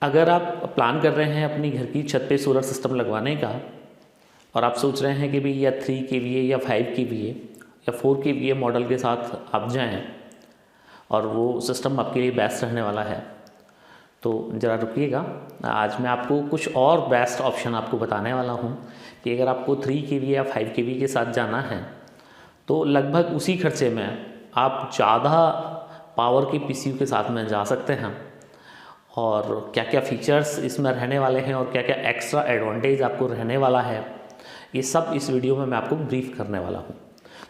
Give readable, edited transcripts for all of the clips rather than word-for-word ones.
अगर आप प्लान कर रहे हैं अपनी घर की छत पे सोलर सिस्टम लगवाने का और आप सोच रहे हैं कि भाई या 3 kVA या 5 kVA या 4 kVA मॉडल के साथ आप जाएं और वो सिस्टम आपके लिए बेस्ट रहने वाला है, तो ज़रा रुकिएगा। आज मैं आपको कुछ और बेस्ट ऑप्शन आपको बताने वाला हूँ कि अगर आपको 3 kVA या 5 kVA के साथ जाना है तो लगभग उसी खर्चे में आप ज़्यादा पावर के पीसीयू के साथ में जा सकते हैं। और क्या क्या फ़ीचर्स इसमें रहने वाले हैं और क्या क्या एक्स्ट्रा एडवांटेज आपको रहने वाला है, ये सब इस वीडियो में मैं आपको ब्रीफ करने वाला हूँ।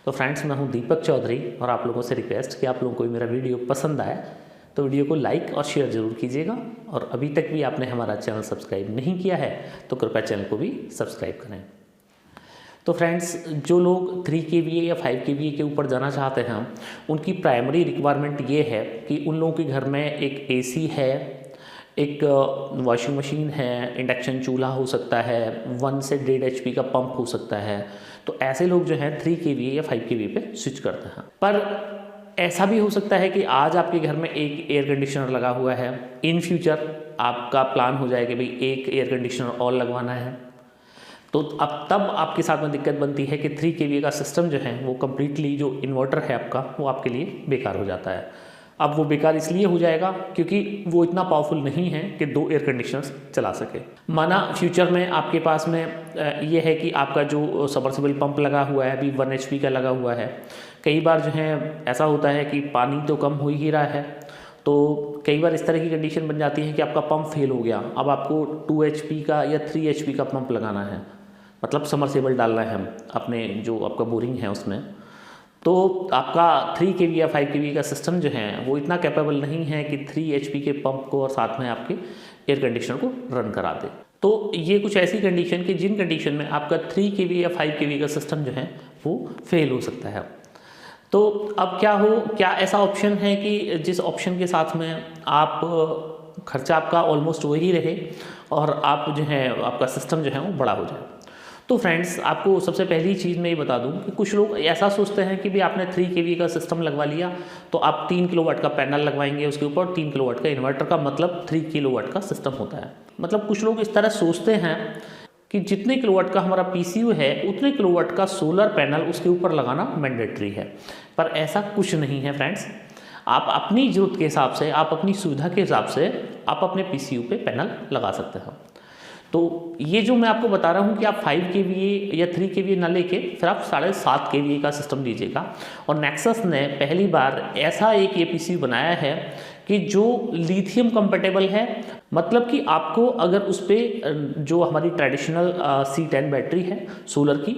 तो फ्रेंड्स, मैं हूँ दीपक चौधरी और आप लोगों से रिक्वेस्ट कि आप लोगों को मेरा वीडियो पसंद आए तो वीडियो को लाइक और शेयर ज़रूर कीजिएगा। और अभी तक भी आपने हमारा चैनल सब्सक्राइब नहीं किया है तो कृपया चैनल को भी सब्सक्राइब करें। तो फ्रेंड्स, जो लोग 3 kVA या 5 kVA के ऊपर जाना चाहते हैं उनकी प्राइमरी रिक्वायरमेंट ये है कि उन लोगों के घर में एक AC है, एक वॉशिंग मशीन है, इंडक्शन चूल्हा हो सकता है, 1 से 1.5 HP का पंप हो सकता है। तो ऐसे लोग जो हैं 3 kVA या 5 kVA पे स्विच करते हैं। पर ऐसा भी हो सकता है कि आज आपके घर में एक एयर कंडीशनर लगा हुआ है, इन फ्यूचर आपका प्लान हो जाए कि भाई एक एयर कंडीशनर और लगवाना है, तो अब तब आपके साथ में दिक्कत बनती है कि 3 kVA का सिस्टम जो है वो कम्प्लीटली जो इन्वर्टर है आपका वो आपके लिए बेकार हो जाता है। अब वो बेकार इसलिए हो जाएगा क्योंकि वो इतना पावरफुल नहीं है कि 2 एयर कंडीशनर्स चला सके। माना फ्यूचर में आपके पास में ये है कि आपका जो सबमर्सिबल पंप लगा हुआ है अभी 1 HP का लगा हुआ है। कई बार जो है ऐसा होता है कि पानी तो कम हो ही रहा है, तो कई बार इस तरह की कंडीशन बन जाती है कि आपका पंप फेल हो गया। अब आपको 2 HP का या 3 HP का पंप लगाना है, मतलब सबमर्सिबल डालना है अपने जो आपका बोरिंग है उसमें। तो आपका 3 kVA या 5 kVA का सिस्टम जो है वो इतना कैपेबल नहीं है कि 3 HP के पंप को और साथ में आपके एयर कंडीशनर को रन करा दे। तो ये कुछ ऐसी कंडीशन कि जिन कंडीशन में आपका 3 kVA या 5 kVA का सिस्टम जो है वो फेल हो सकता है। तो अब क्या ऐसा ऑप्शन है कि जिस ऑप्शन के साथ में आप खर्चा आपका ऑलमोस्ट वही रहे और आप जो है आपका सिस्टम जो है वो बड़ा हो जाए। तो फ्रेंड्स, आपको सबसे पहली चीज़ मैं ये बता दूं कि कुछ लोग ऐसा सोचते हैं कि भी आपने 3 kVA का सिस्टम लगवा लिया तो आप 3 किलोवाट का पैनल लगवाएंगे उसके ऊपर, 3 किलोवाट का इन्वर्टर का मतलब 3 किलोवाट का सिस्टम होता है। मतलब कुछ लोग इस तरह सोचते हैं कि जितने किलोवाट का हमारा पीसीयू है उतने किलोवाट का सोलर पैनल उसके ऊपर लगाना मैंडेटरी है। पर ऐसा कुछ नहीं है फ्रेंड्स। आप अपनी ज़रूरत के हिसाब से, आप अपनी सुविधा के हिसाब से आप अपने पीसीयू पे पैनल लगा सकते हैं। तो ये जो मैं आपको बता रहा हूँ कि आप 5 kVA या 3 kVA ना लेके फिर आप 7.5 kVA का सिस्टम लीजिएगा। और नेक्सस ने पहली बार ऐसा एक पीसीयू बनाया है कि जो लिथियम कंपेटेबल है। मतलब कि आपको अगर उस पर जो हमारी ट्रेडिशनल C10 बैटरी है सोलर की,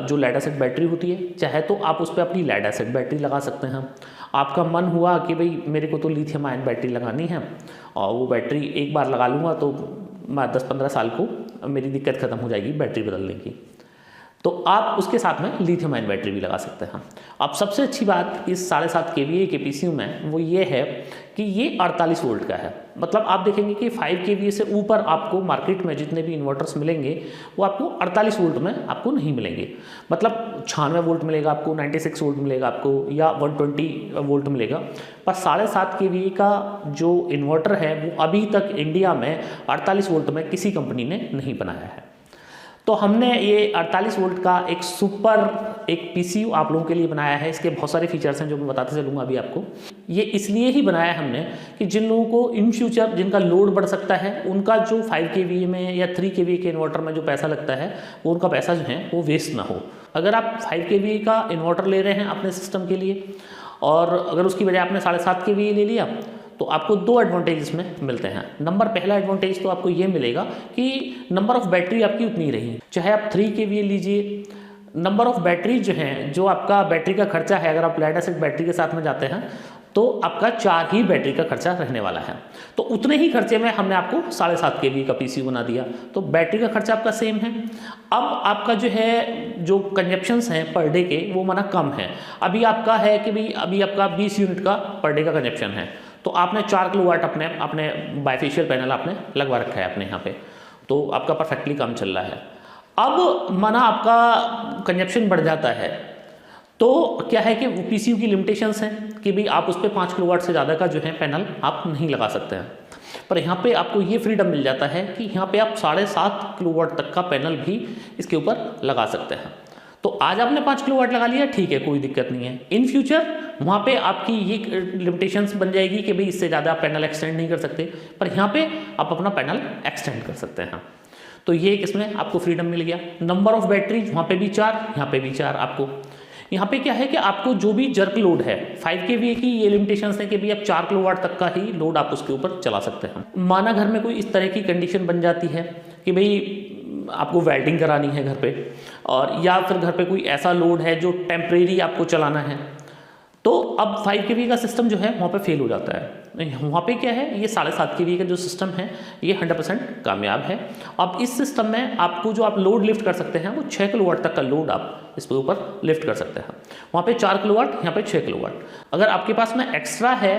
जो लेड एसिड बैटरी होती है, चाहे तो आप उस पर अपनी लेड एसिड बैटरी लगा सकते हैं। आपका मन हुआ कि भाई मेरे को तो लिथियम आयन बैटरी लगानी है और वो बैटरी एक बार लगा लूँगा तो 10-15 साल को मेरी दिक्कत ख़त्म हो जाएगी बैटरी बदलने की, तो आप उसके साथ में लिथियम आयन बैटरी भी लगा सकते हैं। अब सबसे अच्छी बात इस 7.5 kVA के पीसीयू में वो ये है कि ये 48 वोल्ट का है। मतलब आप देखेंगे कि 5 kVA से ऊपर आपको मार्केट में जितने भी इन्वर्टर्स मिलेंगे वो आपको 48 वोल्ट में आपको नहीं मिलेंगे। मतलब 96 वोल्ट मिलेगा आपको, 96 वोल्ट मिलेगा आपको या 120 वोल्ट मिलेगा। पर 7.5 kVA का जो इन्वर्टर है वो अभी तक इंडिया में 48 वोल्ट में किसी कंपनी ने नहीं बनाया है। तो हमने ये 48 वोल्ट का एक पीसीयू आप लोगों के लिए बनाया है। इसके बहुत सारे फीचर्स हैं जो मैं बताते चलूँगा अभी आपको। ये इसलिए ही बनाया हमने कि जिन लोगों को इन फ्यूचर जिनका लोड बढ़ सकता है उनका जो 5 kVA में या 3 kVA के इन्वर्टर में जो पैसा लगता है वो उनका पैसा जो है वो वेस्ट ना हो। अगर आप 5 kVA का इन्वर्टर ले रहे हैं अपने सिस्टम के लिए और अगर उसकी बजाय आपने 7.5 kVA ले लिया तो आपको 2 एडवांटेज इसमें मिलते हैं। पहला एडवांटेज तो आपको ये मिलेगा कि नंबर ऑफ बैटरी आपकी उतनी रही, चाहे आप 3 kVA लीजिए, नंबर ऑफ बैटरी जो है, जो आपका बैटरी का खर्चा है, अगर आप लेड एसिड बैटरी के साथ में जाते हैं तो आपका 4 ही बैटरी का खर्चा रहने वाला है। तो उतने ही खर्चे में हमने आपको 7.5 kVA का पीसीयू बना दिया, तो बैटरी का खर्चा आपका सेम है। अब आपका जो है जो कंजप्शंस हैं पर डे के वो माना कम है। अभी आपका है कि भाई अभी आपका 20 यूनिट का पर डे का कंजप्शन है, तो आपने 4 किलोवाट अपने बाइफेशियल पैनल आपने लगवा रखा है अपने यहाँ पे, तो आपका परफेक्टली काम चल रहा है। अब माना आपका कंजप्शन बढ़ जाता है तो क्या है कि पीसीयू की लिमिटेशंस हैं कि भाई आप उस पर 5 किलोवाट से ज़्यादा का जो है पैनल आप नहीं लगा सकते हैं। पर यहाँ पे आपको ये फ्रीडम मिल जाता है कि यहाँ पे आप 7.5 किलोवाट तक का पैनल भी इसके ऊपर लगा सकते हैं। तो आज आपने 5 किलोवाट लगा लिया, ठीक है, कोई दिक्कत नहीं है। इन फ्यूचर वहाँ पे आपकी ये लिमिटेशंस बन जाएगी कि भाई इससे ज़्यादा आप पैनल एक्सटेंड नहीं कर सकते, पर यहाँ पे आप अपना पैनल एक्सटेंड कर सकते हैं। तो ये एक इसमें आपको फ्रीडम मिल गया। नंबर ऑफ बैटरीज वहाँ पे भी 4, यहाँ पे भी 4 आपको। यहाँ पे क्या है कि आपको जो भी जर्क लोड है 5 kVA की ये लिमिटेशंस है कि भाई आप 4 किलोवाट तक का ही लोड आप उसके ऊपर चला सकते हैं। माना घर में कोई इस तरह की कंडीशन बन जाती है कि भाई आपको वेल्डिंग करानी है घर पे, और या फिर घर पे कोई ऐसा लोड है जो टेम्परेरी आपको चलाना है, तो अब 5 kVA का सिस्टम जो है वहाँ पे फेल हो जाता है। वहाँ पे क्या है, ये 7.5 kVA का जो सिस्टम है ये 100% कामयाब है। अब इस सिस्टम में आपको जो आप लोड लिफ्ट कर सकते हैं वो 6 किलोवाट तक का लोड आप इसके ऊपर लिफ्ट कर सकते हैं। वहाँ पे 4 किलोवाट, यहाँ पे 6 किलोवाट। अगर आपके पास में एक्स्ट्रा है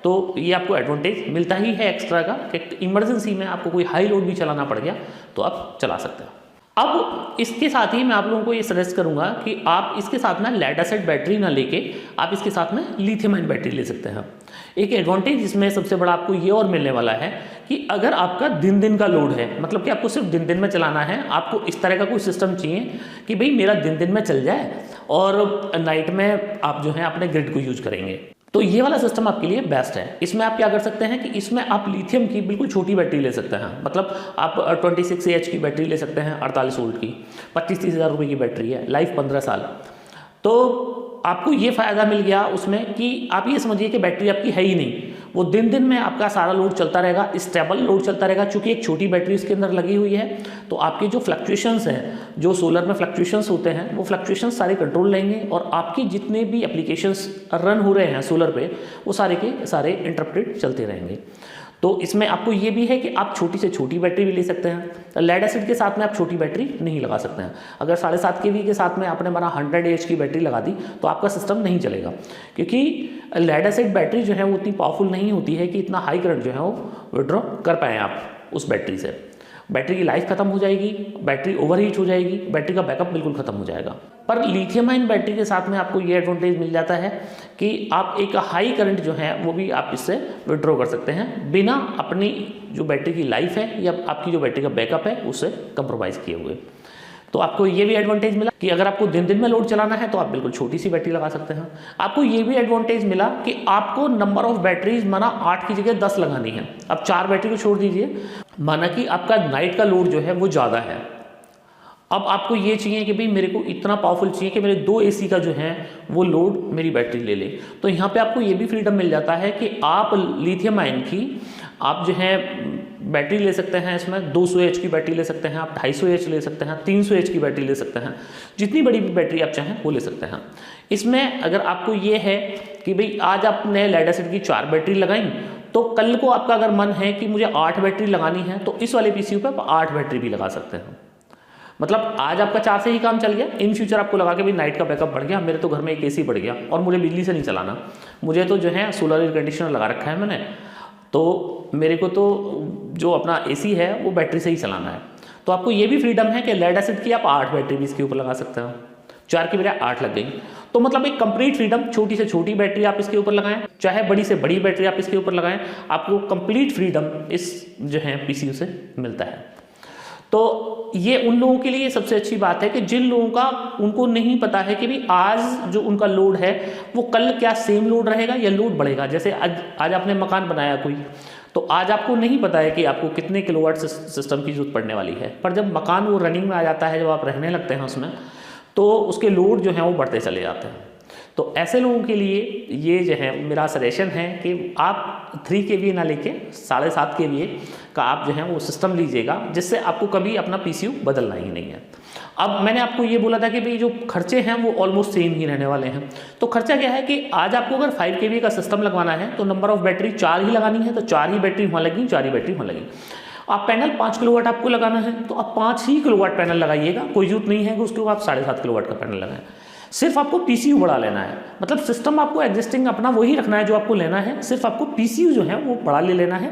तो ये आपको एडवांटेज मिलता ही है एक्स्ट्रा का, कि इमरजेंसी में आपको कोई हाई लोड भी चलाना पड़ गया तो आप चला सकते हैं। अब इसके साथ ही मैं आप लोगों को ये सजेस्ट करूंगा कि आप इसके साथ में लेड एसिड बैटरी ना लेके आप इसके साथ में लिथियम आयन बैटरी ले सकते हैं। एक एडवांटेज इसमें सबसे बड़ा आपको ये और मिलने वाला है कि अगर आपका दिन दिन का लोड है, मतलब कि आपको सिर्फ दिन दिन में चलाना है, आपको इस तरह का कोई सिस्टम चाहिए कि भाई मेरा दिन दिन में चल जाए और नाइट में आप जो है अपने ग्रिड को यूज करेंगे, तो ये वाला सिस्टम आपके लिए बेस्ट है। इसमें आप क्या कर सकते हैं कि इसमें आप लिथियम की बिल्कुल छोटी बैटरी ले सकते हैं। मतलब आप 26 AH की बैटरी ले सकते हैं, 48 वोल्ट की, 25-30 हज़ार रुपये की बैटरी है, लाइफ 15 साल। तो आपको ये फ़ायदा मिल गया उसमें कि आप ये समझिए कि बैटरी आपकी है ही नहीं, वो दिन दिन में आपका सारा लोड चलता रहेगा, स्टेबल लोड चलता रहेगा। चूँकि एक छोटी बैटरी इसके अंदर लगी हुई है तो आपके जो फ्लक्चुएशंस हैं, जो सोलर में फ्लक्चुएशंस होते हैं, वो फ्लक्चुएशंस सारे कंट्रोल रहेंगे और आपकी जितने भी एप्लीकेशंस रन हो रहे हैं सोलर पे वो सारे के सारे इंटरप्टेड चलते रहेंगे। तो इसमें आपको ये भी है कि आप छोटी से छोटी बैटरी भी ले सकते हैं। लेड एसिड के साथ में आप छोटी बैटरी नहीं लगा सकते हैं। अगर 7.5 kVA के साथ में आपने माना 100 AH की बैटरी लगा दी तो आपका सिस्टम नहीं चलेगा, क्योंकि लेड एसिड बैटरी जो है वो उतनी पावरफुल नहीं होती है कि इतना हाई करंट जो है वो विड्रॉ कर पाएँ आप उस बैटरी से। बैटरी की लाइफ खत्म हो जाएगी, बैटरी ओवरहीट हो जाएगी, बैटरी का बैकअप बिल्कुल खत्म हो जाएगा। पर लिथियम आयन बैटरी के साथ में आपको ये एडवांटेज मिल जाता है कि आप एक हाई करंट जो है वो भी आप इससे विड्रॉ कर सकते हैं बिना अपनी जो बैटरी की लाइफ है या आपकी जो बैटरी का बैकअप है उससे कंप्रोमाइज़ किए हुए। तो आपको ये भी एडवांटेज मिला कि अगर आपको दिन दिन में लोड चलाना है तो आप बिल्कुल छोटी सी बैटरी लगा सकते हैं। आपको ये भी एडवांटेज मिला कि आपको नंबर ऑफ बैटरीज माना 8 की जगह 10 लगानी है। अब 4 बैटरी को छोड़ दीजिए, माना कि आपका नाइट का लोड जो है वो ज़्यादा है। अब आपको ये चाहिए कि भाई मेरे को इतना पावरफुल चाहिए कि मेरे 2 AC का जो है वो लोड मेरी बैटरी ले ले, तो यहाँ पे आपको ये भी फ्रीडम मिल जाता है कि आप लिथियम आयन की आप जो है बैटरी ले सकते हैं। इसमें 200 AH की बैटरी ले सकते हैं, आप 250 AH ले सकते हैं, 300 AH की बैटरी ले सकते हैं, जितनी बड़ी भी बैटरी आप चाहें वो ले सकते हैं। इसमें अगर आपको ये है कि भाई आज आपने लेड एसिड की 4 बैटरी लगाई तो कल को आपका अगर मन है कि मुझे 8 बैटरी लगानी है तो इस वाले PCU पर आप 8 बैटरी भी लगा सकते हैं। मतलब आज आपका 4 से ही काम चल गया, इन फ्यूचर आपको लगा के भी नाइट का बैकअप बढ़ गया। मेरे तो घर में एक AC बढ़ गया और मुझे बिजली से नहीं चलाना, मुझे तो जो है सोलर एयर कंडीशनर लगा रखा है मैंने, तो मेरे को तो जो अपना AC है वो बैटरी से ही चलाना है। तो आपको ये भी फ्रीडम है कि लेड एसिड की आप 8 बैटरी भी इसके ऊपर लगा सकते हो, 4 की बजाय 8 लग गई। तो मतलब एक कंप्लीट फ्रीडम, छोटी से छोटी बैटरी आप इसके ऊपर लगाएं, चाहे बड़ी से बड़ी बैटरी आप इसके ऊपर लगाएं, आपको कंप्लीट फ्रीडम इस जो है PCU से मिलता है। तो ये उन लोगों के लिए सबसे अच्छी बात है कि जिन लोगों का उनको नहीं पता है कि भी आज जो उनका लोड है वो कल क्या सेम लोड रहेगा या लोड बढ़ेगा। जैसे आज आपने मकान बनाया कोई, तो आज आपको नहीं पता है कि आपको कितने किलोवाट सिस्टम की जरूरत पड़ने वाली है, पर जब मकान वो रनिंग में आ जाता है, जब आप रहने लगते हैं उसमें, तो उसके लोड जो हैं वो बढ़ते चले जाते हैं। तो ऐसे लोगों के लिए ये जो है मेरा सजेशन है कि आप 3 kVA ना लेके 7.5 kVA का आप जो है वो सिस्टम लीजिएगा, जिससे आपको कभी अपना PCU बदलना ही नहीं है। अब मैंने आपको ये बोला था कि भाई जो खर्चे हैं वो ऑलमोस्ट सेम ही रहने वाले हैं। तो खर्चा क्या है कि आज आपको अगर 5 kVA का सिस्टम लगवाना है तो नंबर ऑफ बैटरी 4 ही लगानी है, तो 4 ही बैटरी वहाँ लगी, 4 ही बैटरी वहाँ लगी। आप पैनल 5 किलोवाट आपको लगाना है तो आप 5 ही किलोवाट पैनल लगाइएगा, कोई जरूरत नहीं है कि उसके बाद आप 7.5 किलोवाट का पैनल लगाएं। सिर्फ आपको PCU बढ़ा लेना है, मतलब सिस्टम आपको एग्जिस्टिंग अपना वही रखना है जो आपको लेना है, सिर्फ आपको PCU जो है वो बढ़ा ले लेना है,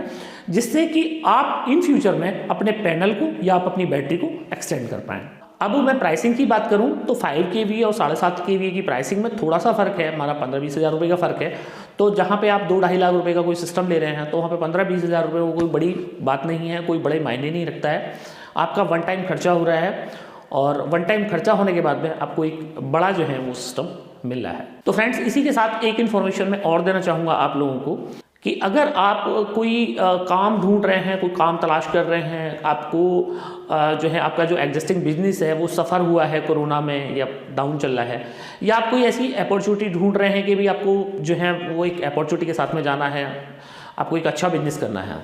जिससे कि आप इन फ्यूचर में अपने पैनल को या आप अपनी बैटरी को एक्सटेंड कर पाएँ। अब मैं प्राइसिंग की बात करूं तो 5 kVA और 7.5 kVA की प्राइसिंग में थोड़ा सा फ़र्क है, हमारा 15-20 हज़ार रुपये का फ़र्क है। तो जहाँ पे आप 2-2.5 लाख रुपए का कोई सिस्टम ले रहे हैं तो वहाँ पे 15-20 हज़ार रुपये वो कोई बड़ी बात नहीं है, कोई बड़े मायने नहीं रखता है। आपका वन टाइम खर्चा हो रहा है और वन टाइम खर्चा होने के बाद में आपको एक बड़ा जो है वो सिस्टम मिल रहा है। तो फ्रेंड्स, इसी के साथ एक इन्फॉर्मेशन मैं और देना चाहूँगा आप लोगों को कि अगर आप कोई काम ढूंढ रहे हैं, कोई काम तलाश कर रहे हैं, आपको जो है आपका जो एग्जिस्टिंग बिजनेस है वो सफ़र हुआ है कोरोना में या डाउन चल रहा है, या आप कोई ऐसी अपॉर्चुनिटी ढूंढ रहे हैं कि भी आपको जो है वो एक अपॉर्चुनिटी के साथ में जाना है, आपको एक अच्छा बिजनेस करना है,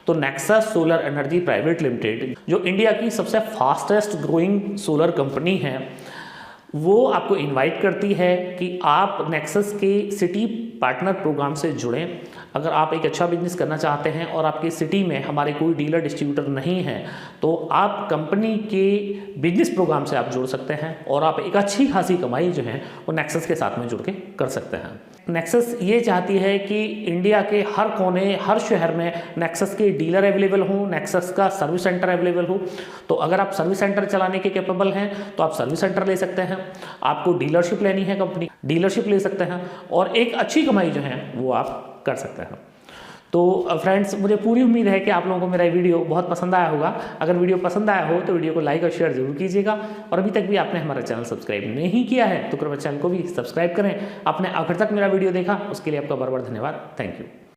तो nexus solar energy private limited जो इंडिया की सबसे फास्टेस्ट ग्रोइंग सोलर कंपनी है, वो आपको इनवाइट करती है कि आप नेक्सस के सिटी पार्टनर प्रोग्राम से जुड़ें। अगर आप एक अच्छा बिजनेस करना चाहते हैं और आपकी सिटी में हमारे कोई डीलर डिस्ट्रीब्यूटर नहीं है तो आप कंपनी के बिजनेस प्रोग्राम से आप जुड़ सकते हैं और आप एक अच्छी खासी कमाई जो है वो नेक्सस के साथ में जुड़ के कर सकते हैं। नेक्सस ये चाहती है कि इंडिया के हर कोने, हर शहर में नेक्सस के डीलर अवेलेबल हों, नेक्सस का सर्विस सेंटर अवेलेबल हो। तो अगर आप सर्विस सेंटर चलाने के कैपेबल हैं तो आप सर्विस सेंटर ले सकते हैं, आपको डीलरशिप लेनी है कंपनी डीलरशिप ले सकते हैं और एक अच्छी कमाई जो है वो आप कर सकते हैं। तो फ्रेंड्स, मुझे पूरी उम्मीद है कि आप लोगों को मेरा वीडियो बहुत पसंद आया होगा। अगर वीडियो पसंद आया हो तो वीडियो को लाइक और शेयर जरूर कीजिएगा और अभी तक भी आपने हमारा चैनल सब्सक्राइब नहीं किया है तो कृपया चैनल को भी सब्सक्राइब करें। आपने आखिर तक मेरा वीडियो देखा उसके लिए आपका बहुत बहुत धन्यवाद। Thank you.